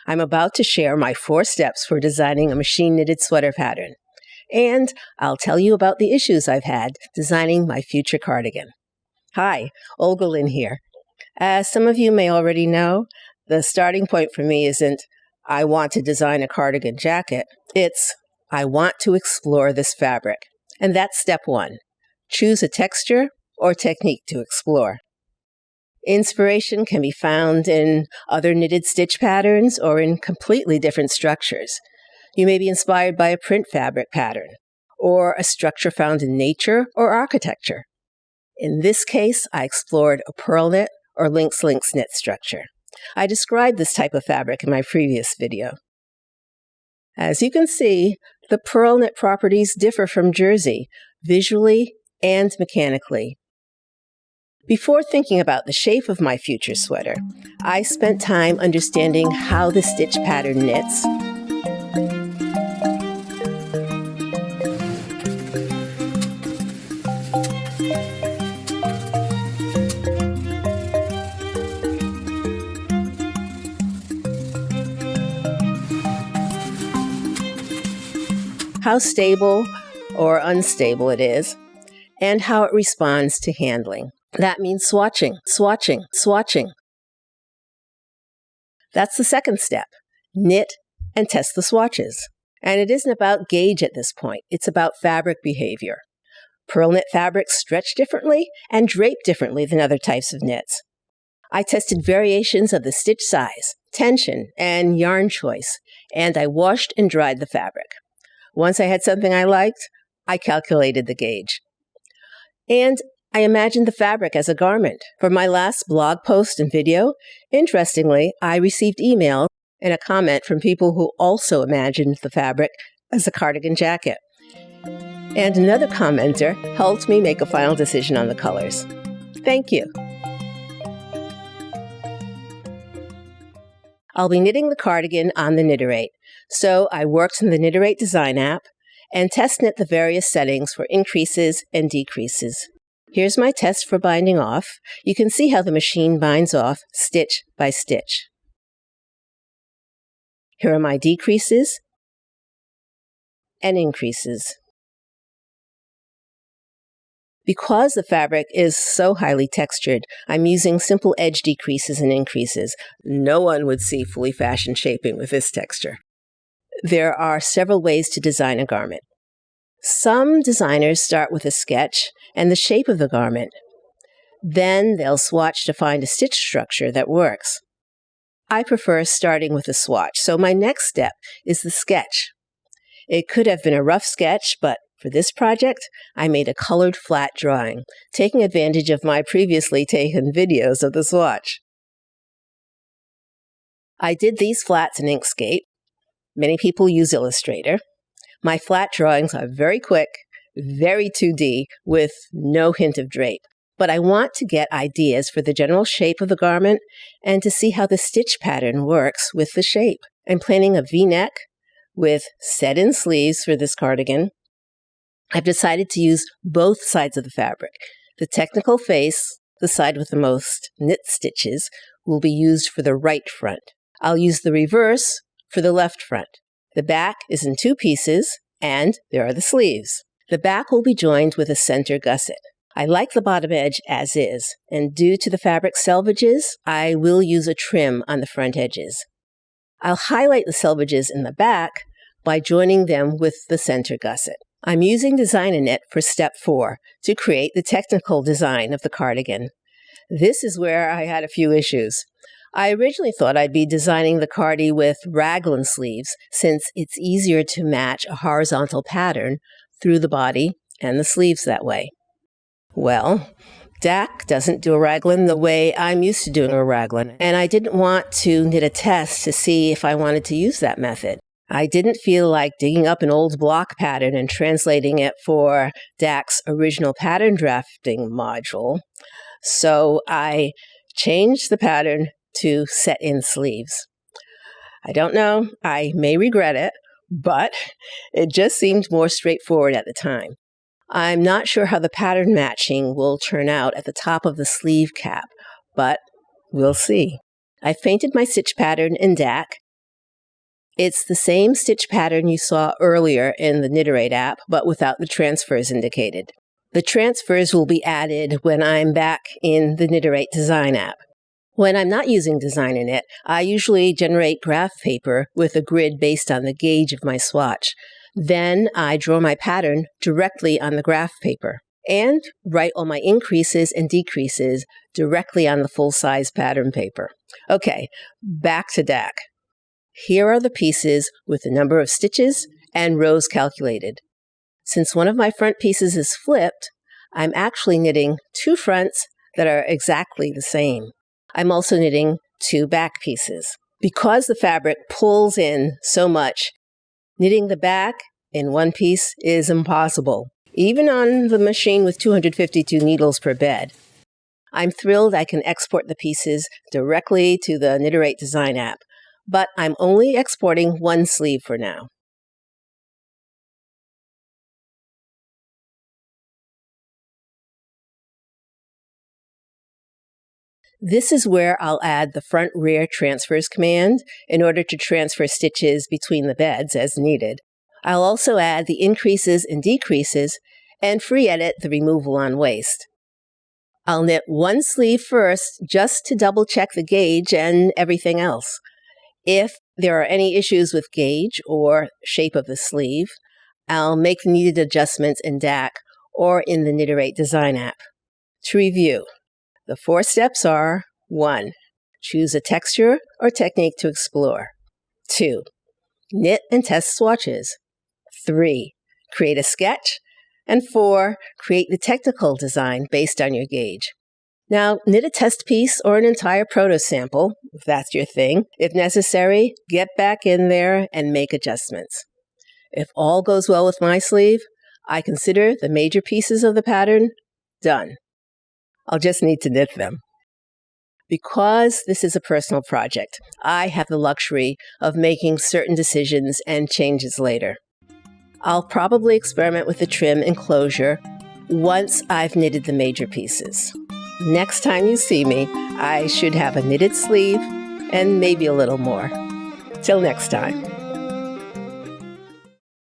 I'm about to share my 4 steps for designing a machine knitted sweater pattern. And I'll tell you about the issues I've had designing my future cardigan. Hi, Olga Lynn here. As some of you may already know, the starting point for me isn't, I want to design a cardigan jacket. It's, I want to explore this fabric. And that's step 1. Choose a texture or technique to explore. Inspiration can be found in other knitted stitch patterns or in completely different structures. You may be inspired by a print fabric pattern or a structure found in nature or architecture. In this case, I explored a purl knit or lynx knit structure. I described this type of fabric in my previous video. As you can see, the purl knit properties differ from jersey visually and mechanically. Before thinking about the shape of my future sweater, I spent time understanding how the stitch pattern knits. How stable or unstable it is, and how it responds to handling. That means swatching. That's the second step. Knit and test the swatches. And it isn't about gauge at this point. It's about fabric behavior. Purl knit fabrics stretch differently and drape differently than other types of knits. I tested variations of the stitch size, tension, and yarn choice, and I washed and dried the fabric. Once I had something I liked, I calculated the gauge. And I imagined the fabric as a garment. For my last blog post and video, interestingly, I received email and a comment from people who also imagined the fabric as a cardigan jacket. And another commenter helped me make a final decision on the colors. Thank you. I'll be knitting the cardigan on the Knitterate, so I worked in the Knitterate design app and test knit the various settings for increases and decreases. Here's my test for binding off. You can see how the machine binds off stitch by stitch. Here are my decreases and increases. Because the fabric is so highly textured, I'm using simple edge decreases and increases. No one would see fully fashioned shaping with this texture. There are several ways to design a garment. Some designers start with a sketch and the shape of the garment. Then they'll swatch to find a stitch structure that works. I prefer starting with a swatch, so my next step is the sketch. It could have been a rough sketch, but for this project, I made a colored flat drawing, taking advantage of my previously taken videos of the swatch. I did these flats in Inkscape. Many people use Illustrator. My flat drawings are very quick, very 2D, with no hint of drape. But I want to get ideas for the general shape of the garment and to see how the stitch pattern works with the shape. I'm planning a V-neck with set-in sleeves for this cardigan. I've decided to use both sides of the fabric. The technical face, the side with the most knit stitches, will be used for the right front. I'll use the reverse for the left front. The back is in 2 pieces, and there are the sleeves. The back will be joined with a center gusset. I like the bottom edge as is, and due to the fabric selvages, I will use a trim on the front edges. I'll highlight the selvages in the back by joining them with the center gusset. I'm using Design-A-Knit for step 4 to create the technical design of the cardigan. This is where I had a few issues. I originally thought I'd be designing the cardi with raglan sleeves since it's easier to match a horizontal pattern through the body and the sleeves that way. Well, DAC doesn't do a raglan the way I'm used to doing a raglan, and I didn't want to knit a test to see if I wanted to use that method. I didn't feel like digging up an old block pattern and translating it for DAC's original pattern drafting module, so I changed the pattern to set-in sleeves. I don't know, I may regret it, but it just seemed more straightforward at the time. I'm not sure how the pattern matching will turn out at the top of the sleeve cap, but we'll see. I've painted my stitch pattern in DAC It's the same stitch pattern you saw earlier in the Knitterate app, but without the transfers indicated. The transfers will be added when I'm back in the Knitterate Design app. When I'm not using DesignerKnit, I usually generate graph paper with a grid based on the gauge of my swatch. Then I draw my pattern directly on the graph paper and write all my increases and decreases directly on the full-size pattern paper. Okay, back to DAC. Here are the pieces with the number of stitches and rows calculated. Since one of my front pieces is flipped, I'm actually knitting 2 fronts that are exactly the same. I'm also knitting 2 back pieces. Because the fabric pulls in so much, knitting the back in one piece is impossible, even on the machine with 252 needles per bed. I'm thrilled I can export the pieces directly to the Knitterate Design app, but I'm only exporting one sleeve for now. This is where I'll add the front-rear transfers command in order to transfer stitches between the beds as needed. I'll also add the increases and decreases and free edit the removal on waist. I'll knit one sleeve first just to double check the gauge and everything else. If there are any issues with gauge or shape of the sleeve, I'll make the needed adjustments in DAC or in the Knitterate Design app. To review, the 4 steps are: 1. Choose a texture or technique to explore. 2. Knit and test swatches. 3. Create a sketch. And 4. Create the technical design based on your gauge. Now, knit a test piece or an entire proto sample, if that's your thing. If necessary, get back in there and make adjustments. If all goes well with my sleeve, I consider the major pieces of the pattern done. I'll just need to knit them. Because this is a personal project, I have the luxury of making certain decisions and changes later. I'll probably experiment with the trim and closure once I've knitted the major pieces. Next time you see me, I should have a knitted sleeve and maybe a little more. Till next time.